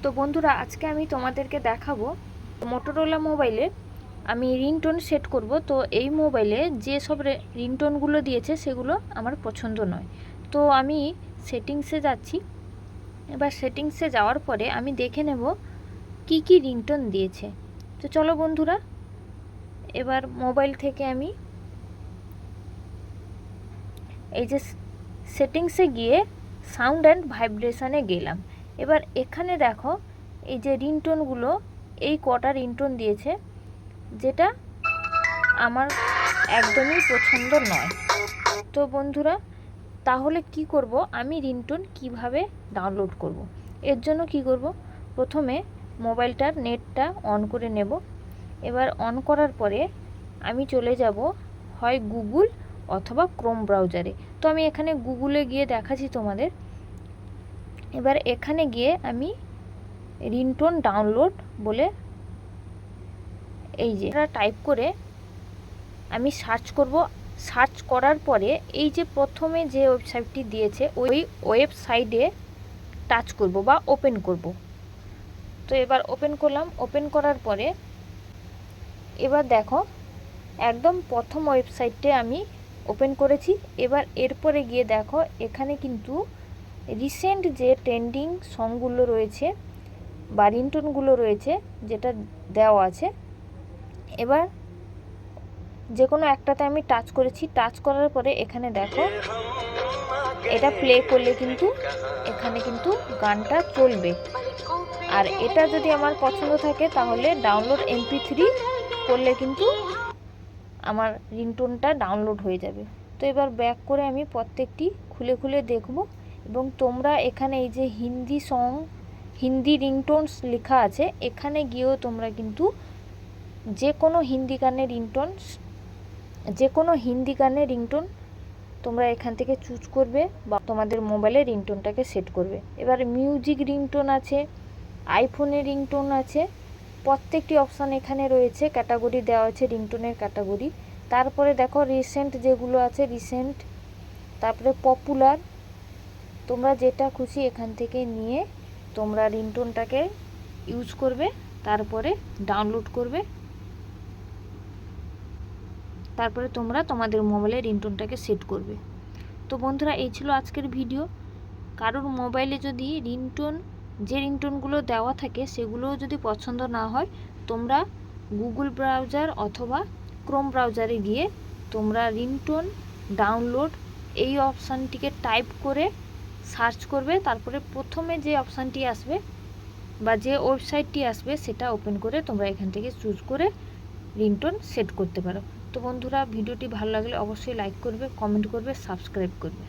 তো বন্ধুরা, আজকে আমি তোমাদেরকে দেখাবো মোটোরোলা মোবাইলে আমি রিংটোন সেট করব। তো এই মোবাইলে যে সব রিংটোনগুলো দিয়েছে সেগুলো আমার পছন্দ নয়। তো আমি সেটিংসে যাচ্ছি। এবার সেটিংসে যাওয়ার পরে আমি দেখে নেব কি কি রিংটোন দিয়েছে। তো চলো বন্ধুরা, এবার মোবাইল থেকে আমি এই যে সেটিংসে গিয়ে সাউন্ড অ্যান্ড ভাইব্রেশনে গেলাম। এবার এখানে দেখো এই যে রিংটোনগুলো, এই কটা রিংটোন দিয়েছে যেটা আমার একদমই পছন্দ নয়। তো বন্ধুরা, তাহলে কি করব, আমি রিংটোন কিভাবে ডাউনলোড করব? এর জন্য কি করব, প্রথমে মোবাইলটার নেটটা অন করে নেব। এবার অন করার পরে আমি চলে যাব হয় গুগল অথবা ক্রোম ব্রাউজারে। তো আমি এখানে গুগলে গিয়ে দেখাচ্ছি তোমাদের। এবার এখানে গিয়ে আমি রিংটোন ডাউনলোড বলে এই যে টাইপ করে আমি সার্চ করব। সার্চ করার পরে এই যে প্রথমে যে ওয়েবসাইটটি দিয়েছে ওই ওয়েবসাইটে টাচ করব বা ওপেন করব। তো এবার ওপেন করলাম। ওপেন করার পরে এবার দেখো একদম প্রথম ওয়েবসাইটে আমি ওপেন করেছি। এবার এরপরে গিয়ে দেখো এখানে কিন্তু রিসেন্ট যে ট্রেন্ডিং সংগুলো রয়েছে বা রিংটোনগুলো রয়েছে যেটা দেওয়া আছে, এবার যে কোনো একটাতে আমি টাচ করেছি। টাচ করার পরে এখানে দেখো এটা প্লে করলে কিন্তু এখানে কিন্তু গানটা চলবে। আর এটা যদি আমার পছন্দ থাকে তাহলে ডাউনলোড MP3 করলে কিন্তু আমার রিংটোনটা ডাউনলোড হয়ে যাবে। তো এবার ব্যাক করে আমি প্রত্যেকটি খুলে খুলে দেখব। এবং তোমরা এখানে এই যে হিন্দি সং, হিন্দি রিংটোনস লেখা আছে, এখানে গিয়েও তোমরা কিন্তু যে কোনো হিন্দি গানের রিংটোন তোমরা এখান থেকে চুজ করবে বা তোমাদের মোবাইলে রিংটোনটাকে সেট করবে। এবার মিউজিক রিংটোন আছে, আইফোনের রিংটোন আছে, প্রত্যেকটি অপশান এখানে রয়েছে, ক্যাটাগরি দেওয়া আছে রিংটোনের ক্যাটাগরি। তারপরে দেখো রিসেন্ট যেগুলো আছে রিসেন্ট, তারপরে পপুলার, তোমরা যেটা খুশি এখান থেকে নিয়ে তোমরা রিংটোনটাকে ইউজ করবে, তারপরে ডাউনলোড করবে, তারপরে তোমরা তোমাদের মোবাইলে রিংটোনটাকে সেট করবে। তো বন্ধুরা, এই ছিল আজকের ভিডিও। কারোর মোবাইলে যদি যে রিংটোনগুলো দেওয়া থাকে সেগুলোও যদি পছন্দ না হয়, তোমরা গুগল ব্রাউজার অথবা ক্রোম ব্রাউজারে গিয়ে তোমরা রিংটোন ডাউনলোড এই অপশানটিকে টাইপ করে সার্চ করবে। তারপরে প্রথমে যে অপশানটি আসবে বা যে ওয়েবসাইটটি আসবে সেটা ওপেন করে তোমরা এখান থেকে চুজ করে রিংটোন সেট করতে পারো। তো বন্ধুরা, ভিডিওটি ভালো লাগলে অবশ্যই লাইক করবে, কমেন্ট করবে, সাবস্ক্রাইব করবে।